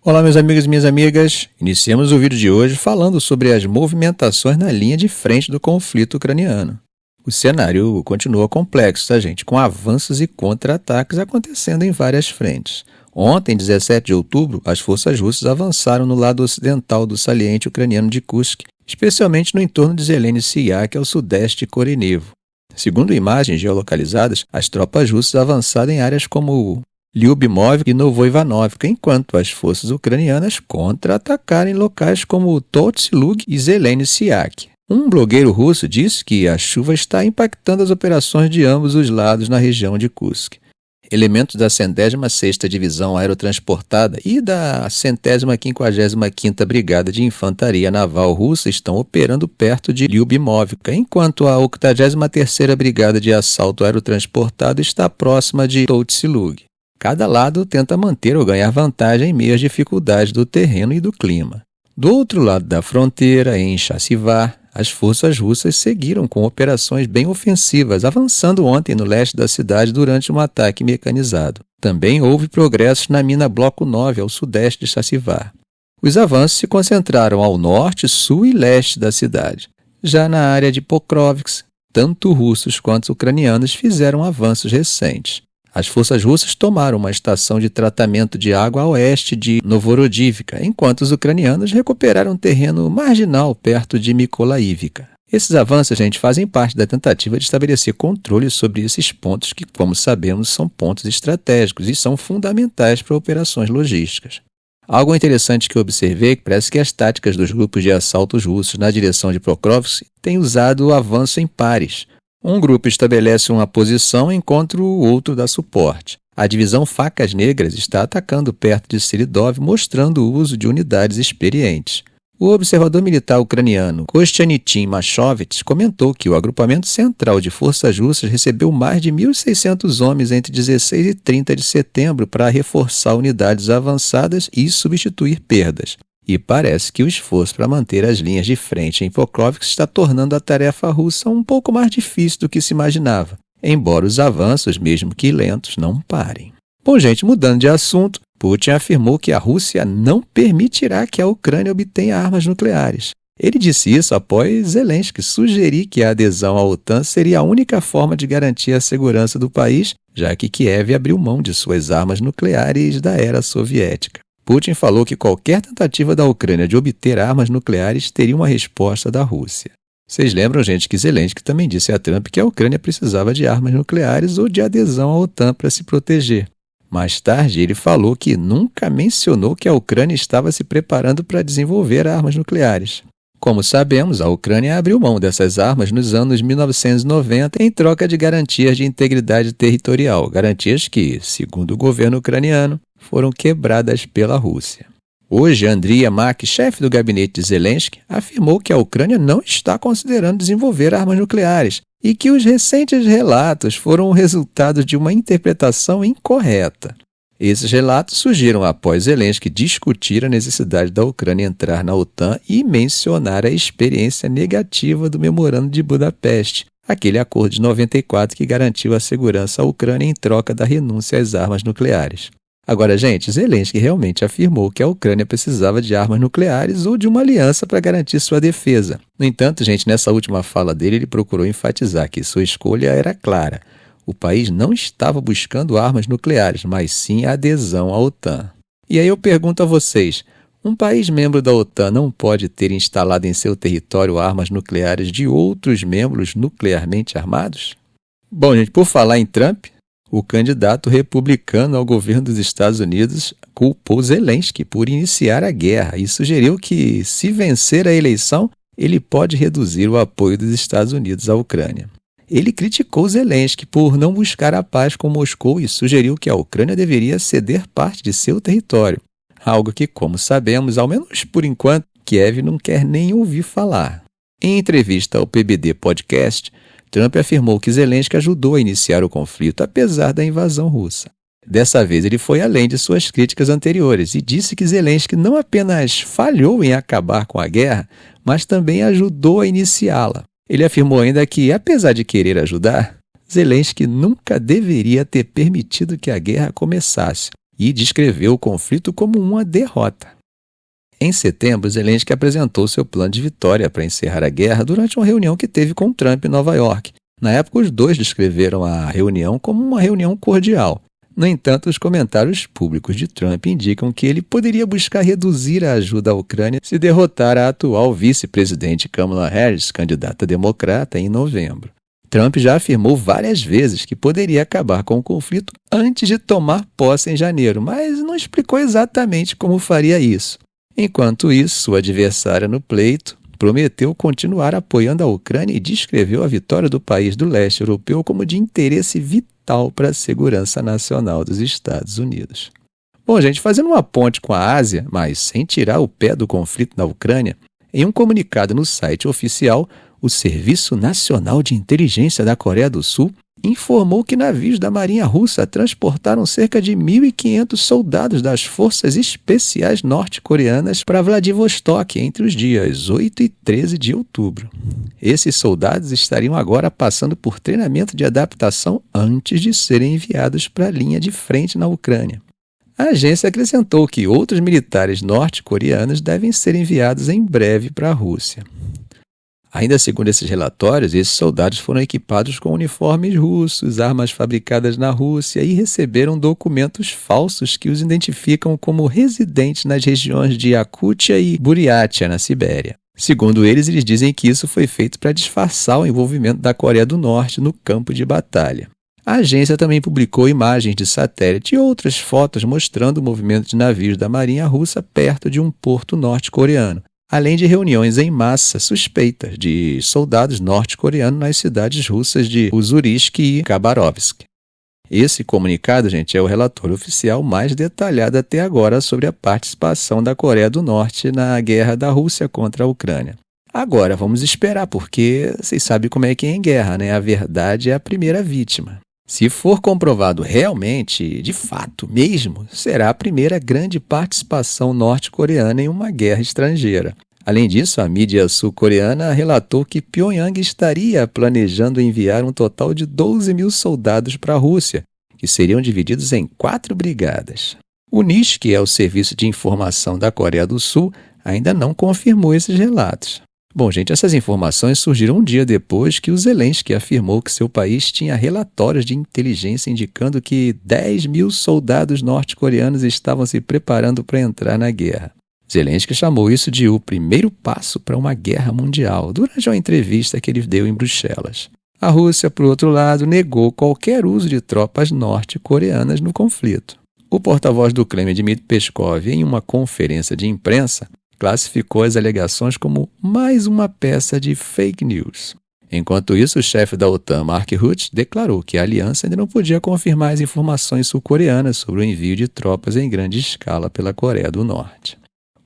Olá, meus amigos e minhas amigas. Iniciamos o vídeo de hoje falando sobre as movimentações na linha de frente do conflito ucraniano. O cenário continua complexo, tá, gente? Com avanços e contra-ataques acontecendo em várias frentes. Ontem, 17 de outubro, as forças russas avançaram no lado ocidental do saliente ucraniano de Kursk, especialmente no entorno de Zeleny-Siyak, ao sudeste de Korenevo. Segundo imagens geolocalizadas, as tropas russas avançaram em áreas como Lyubimovka e Novoivanovka, enquanto as forças ucranianas contra-atacaram em locais como Toltsilug e Zeleny-Siyak. Um blogueiro russo disse que a chuva está impactando as operações de ambos os lados na região de Kursk. Elementos da 106ª Divisão Aerotransportada e da 155ª Brigada de Infantaria Naval Russa estão operando perto de Lyubimovka, enquanto a 83ª Brigada de Assalto Aerotransportado está próxima de Toltsilug. Cada lado tenta manter ou ganhar vantagem em meio às dificuldades do terreno e do clima. Do outro lado da fronteira, em Chassivar, as forças russas seguiram com operações bem ofensivas, avançando ontem no leste da cidade durante um ataque mecanizado. Também houve progressos na mina Bloco 9, ao sudeste de Chassivar. Os avanços se concentraram ao norte, sul e leste da cidade. Já na área de Pokrovsk, tanto russos quanto ucranianos fizeram avanços recentes. As forças russas tomaram uma estação de tratamento de água a oeste de Novorodivka, enquanto os ucranianos recuperaram um terreno marginal perto de Mykolaivka. Esses avanços, gente, fazem parte da tentativa de estabelecer controle sobre esses pontos que, como sabemos, são pontos estratégicos e são fundamentais para operações logísticas. Algo interessante que eu observei é que parece que as táticas dos grupos de assaltos russos na direção de Pokrovsk têm usado o avanço em pares. Um grupo estabelece uma posição enquanto o outro dá suporte. A divisão Facas Negras está atacando perto de Seridov, mostrando o uso de unidades experientes. O observador militar ucraniano Kostianitin Mashovets comentou que o agrupamento central de forças russas recebeu mais de 1.600 homens entre 16 e 30 de setembro para reforçar unidades avançadas e substituir perdas. E parece que o esforço para manter as linhas de frente em Pokrovsk está tornando a tarefa russa um pouco mais difícil do que se imaginava, embora os avanços, mesmo que lentos, não parem. Bom, gente, mudando de assunto, Putin afirmou que a Rússia não permitirá que a Ucrânia obtenha armas nucleares. Ele disse isso após Zelensky sugerir que a adesão à OTAN seria a única forma de garantir a segurança do país, já que Kiev abriu mão de suas armas nucleares da era soviética. Putin falou que qualquer tentativa da Ucrânia de obter armas nucleares teria uma resposta da Rússia. Vocês lembram, gente, que Zelensky também disse a Trump que a Ucrânia precisava de armas nucleares ou de adesão à OTAN para se proteger. Mais tarde, ele falou que nunca mencionou que a Ucrânia estava se preparando para desenvolver armas nucleares. Como sabemos, a Ucrânia abriu mão dessas armas nos anos 1990 em troca de garantias de integridade territorial, garantias que, segundo o governo ucraniano, foram quebradas pela Rússia. Hoje, Andriy Yermak, chefe do gabinete de Zelensky, afirmou que a Ucrânia não está considerando desenvolver armas nucleares e que os recentes relatos foram o resultado de uma interpretação incorreta. Esses relatos surgiram após Zelensky discutir a necessidade da Ucrânia entrar na OTAN e mencionar a experiência negativa do Memorando de Budapeste, aquele acordo de 94 que garantiu a segurança à Ucrânia em troca da renúncia às armas nucleares. Agora, gente, Zelensky realmente afirmou que a Ucrânia precisava de armas nucleares ou de uma aliança para garantir sua defesa. No entanto, gente, nessa última fala dele, ele procurou enfatizar que sua escolha era clara. O país não estava buscando armas nucleares, mas sim a adesão à OTAN. E aí eu pergunto a vocês, um país membro da OTAN não pode ter instalado em seu território armas nucleares de outros membros nuclearmente armados? Bom, gente, por falar em Trump, o candidato republicano ao governo dos Estados Unidos culpou Zelensky por iniciar a guerra e sugeriu que, se vencer a eleição, ele pode reduzir o apoio dos Estados Unidos à Ucrânia. Ele criticou Zelensky por não buscar a paz com Moscou e sugeriu que a Ucrânia deveria ceder parte de seu território, algo que, como sabemos, ao menos por enquanto, Kiev não quer nem ouvir falar. Em entrevista ao PBD Podcast, Trump afirmou que Zelensky ajudou a iniciar o conflito, apesar da invasão russa. Dessa vez, ele foi além de suas críticas anteriores e disse que Zelensky não apenas falhou em acabar com a guerra, mas também ajudou a iniciá-la. Ele afirmou ainda que, apesar de querer ajudar, Zelensky nunca deveria ter permitido que a guerra começasse, e descreveu o conflito como uma derrota. Em setembro, Zelensky apresentou seu plano de vitória para encerrar a guerra durante uma reunião que teve com Trump em Nova York. Na época, os dois descreveram a reunião como uma reunião cordial. No entanto, os comentários públicos de Trump indicam que ele poderia buscar reduzir a ajuda à Ucrânia se derrotar a atual vice-presidente Kamala Harris, candidata democrata, em novembro. Trump já afirmou várias vezes que poderia acabar com o conflito antes de tomar posse em janeiro, mas não explicou exatamente como faria isso. Enquanto isso, sua adversária no pleito prometeu continuar apoiando a Ucrânia e descreveu a vitória do país do leste europeu como de interesse vital para a segurança nacional dos Estados Unidos. Bom, gente, fazendo uma ponte com a Ásia, mas sem tirar o pé do conflito na Ucrânia, em um comunicado no site oficial, o Serviço Nacional de Inteligência da Coreia do Sul informou que navios da Marinha Russa transportaram cerca de 1.500 soldados das Forças Especiais Norte-Coreanas para Vladivostok entre os dias 8 e 13 de outubro. Esses soldados estariam agora passando por treinamento de adaptação antes de serem enviados para a linha de frente na Ucrânia. A agência acrescentou que outros militares norte-coreanos devem ser enviados em breve para a Rússia. Ainda segundo esses relatórios, esses soldados foram equipados com uniformes russos, armas fabricadas na Rússia e receberam documentos falsos que os identificam como residentes nas regiões de Yakutia e Buriatia, na Sibéria. Segundo eles dizem que isso foi feito para disfarçar o envolvimento da Coreia do Norte no campo de batalha. A agência também publicou imagens de satélite e outras fotos mostrando o movimento de navios da Marinha Russa perto de um porto norte-coreano, além de reuniões em massa suspeitas de soldados norte-coreanos nas cidades russas de Ussurisk e Khabarovsk. Esse comunicado, gente, é o relatório oficial mais detalhado até agora sobre a participação da Coreia do Norte na guerra da Rússia contra a Ucrânia. Agora, vamos esperar, porque vocês sabem como é que é em guerra, né? A verdade é a primeira vítima. Se for comprovado realmente, de fato mesmo, será a primeira grande participação norte-coreana em uma guerra estrangeira. Além disso, a mídia sul-coreana relatou que Pyongyang estaria planejando enviar um total de 12.000 soldados para a Rússia, que seriam divididos em 4 brigadas. O NIS, que é o Serviço de Informação da Coreia do Sul, ainda não confirmou esses relatos. Bom, gente, essas informações surgiram um dia depois que o Zelensky afirmou que seu país tinha relatórios de inteligência indicando que 10.000 soldados norte-coreanos estavam se preparando para entrar na guerra. Zelensky chamou isso de o primeiro passo para uma guerra mundial, durante uma entrevista que ele deu em Bruxelas. A Rússia, por outro lado, negou qualquer uso de tropas norte-coreanas no conflito. O porta-voz do Kremlin, Dmitry Peskov, em uma conferência de imprensa, classificou as alegações como mais uma peça de fake news. Enquanto isso, o chefe da OTAN, Mark Rutte, declarou que a aliança ainda não podia confirmar as informações sul-coreanas sobre o envio de tropas em grande escala pela Coreia do Norte.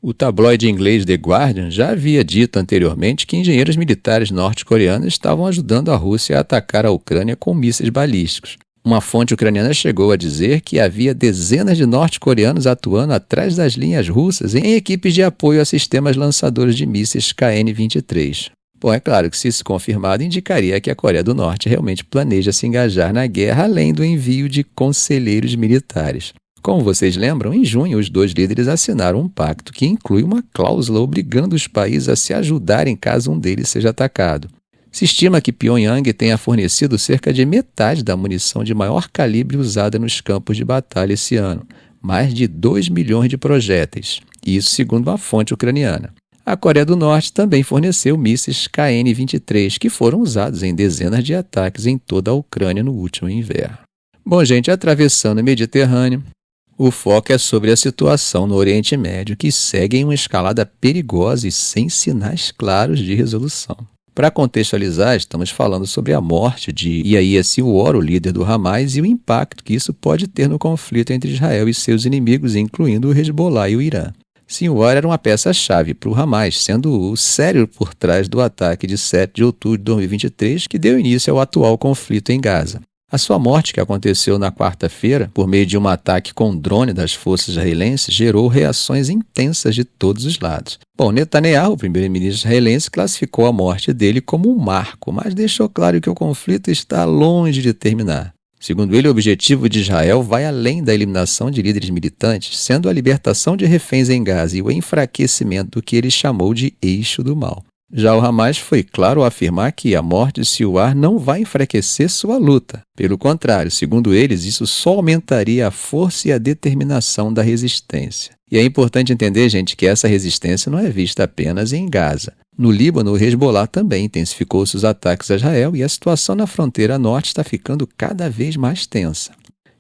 O tabloide inglês The Guardian já havia dito anteriormente que engenheiros militares norte-coreanos estavam ajudando a Rússia a atacar a Ucrânia com mísseis balísticos. Uma fonte ucraniana chegou a dizer que havia dezenas de norte-coreanos atuando atrás das linhas russas em equipes de apoio a sistemas lançadores de mísseis KN-23. Bom, é claro que se isso confirmado, indicaria que a Coreia do Norte realmente planeja se engajar na guerra além do envio de conselheiros militares. Como vocês lembram, em junho os dois líderes assinaram um pacto que inclui uma cláusula obrigando os países a se ajudarem caso um deles seja atacado. Se estima que Pyongyang tenha fornecido cerca de metade da munição de maior calibre usada nos campos de batalha esse ano, mais de 2 milhões de projéteis, isso segundo uma fonte ucraniana. A Coreia do Norte também forneceu mísseis KN-23, que foram usados em dezenas de ataques em toda a Ucrânia no último inverno. Bom, gente, atravessando o Mediterrâneo, o foco é sobre a situação no Oriente Médio, que segue em uma escalada perigosa e sem sinais claros de resolução. Para contextualizar, estamos falando sobre a morte de Yahya Sinwar, o líder do Hamas, e o impacto que isso pode ter no conflito entre Israel e seus inimigos, incluindo o Hezbollah e o Irã. Sinwar era uma peça-chave para o Hamas, sendo o cérebro por trás do ataque de 7 de outubro de 2023, que deu início ao atual conflito em Gaza. A sua morte, que aconteceu na quarta-feira, por meio de um ataque com drone das forças israelenses, gerou reações intensas de todos os lados. Bom, Netanyahu, o primeiro-ministro israelense, classificou a morte dele como um marco, mas deixou claro que o conflito está longe de terminar. Segundo ele, o objetivo de Israel vai além da eliminação de líderes militantes, sendo a libertação de reféns em Gaza e o enfraquecimento do que ele chamou de eixo do mal. Já o Hamas foi claro ao afirmar que a morte de Sinwar não vai enfraquecer sua luta. Pelo contrário, segundo eles, isso só aumentaria a força e a determinação da resistência. E é importante entender, gente, que essa resistência não é vista apenas em Gaza. No Líbano, o Hezbollah também intensificou seus ataques a Israel e a situação na fronteira norte está ficando cada vez mais tensa.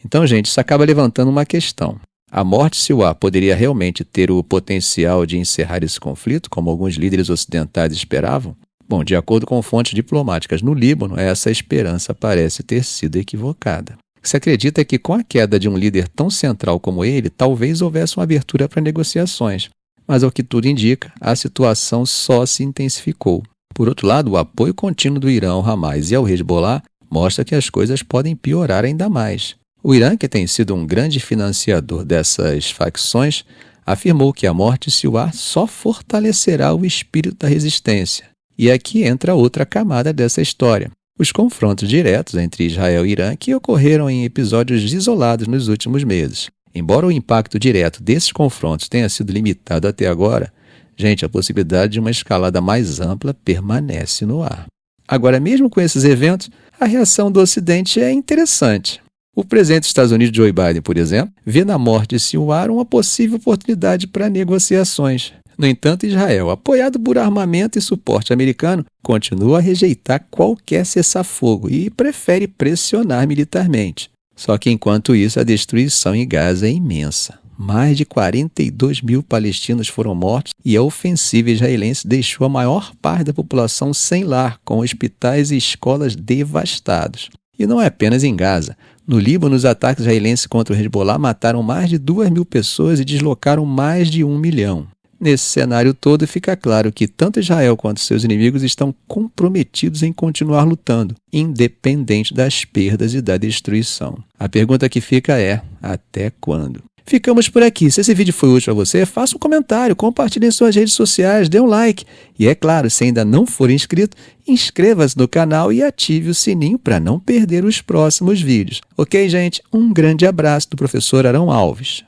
Então, gente, isso acaba levantando uma questão. A morte de Sinwar poderia realmente ter o potencial de encerrar esse conflito, como alguns líderes ocidentais esperavam? Bom, de acordo com fontes diplomáticas no Líbano, essa esperança parece ter sido equivocada. O que se acredita é que com a queda de um líder tão central como ele, talvez houvesse uma abertura para negociações. Mas, ao que tudo indica, a situação só se intensificou. Por outro lado, o apoio contínuo do Irã ao Hamas e ao Hezbollah mostra que as coisas podem piorar ainda mais. O Irã, que tem sido um grande financiador dessas facções, afirmou que a morte de Sinwar só fortalecerá o espírito da resistência. E aqui entra outra camada dessa história. Os confrontos diretos entre Israel e Irã que ocorreram em episódios isolados nos últimos meses. Embora o impacto direto desses confrontos tenha sido limitado até agora, gente, a possibilidade de uma escalada mais ampla permanece no ar. Agora, mesmo com esses eventos, a reação do Ocidente é interessante. O presidente dos Estados Unidos, Joe Biden, por exemplo, vê na morte de Sinwar uma possível oportunidade para negociações. No entanto, Israel, apoiado por armamento e suporte americano, continua a rejeitar qualquer cessar-fogo e prefere pressionar militarmente. Só que, enquanto isso, a destruição em Gaza é imensa. Mais de 42 mil palestinos foram mortos e a ofensiva israelense deixou a maior parte da população sem lar, com hospitais e escolas devastados. E não é apenas em Gaza. No Líbano, os ataques israelenses contra o Hezbollah mataram mais de 2 mil pessoas e deslocaram mais de 1 milhão. Nesse cenário todo, fica claro que tanto Israel quanto seus inimigos estão comprometidos em continuar lutando, independente das perdas e da destruição. A pergunta que fica é: até quando? Ficamos por aqui. Se esse vídeo foi útil para você, faça um comentário, compartilhe em suas redes sociais, dê um like. E é claro, se ainda não for inscrito, inscreva-se no canal e ative o sininho para não perder os próximos vídeos. Ok, gente? Um grande abraço do professor Arão Alves.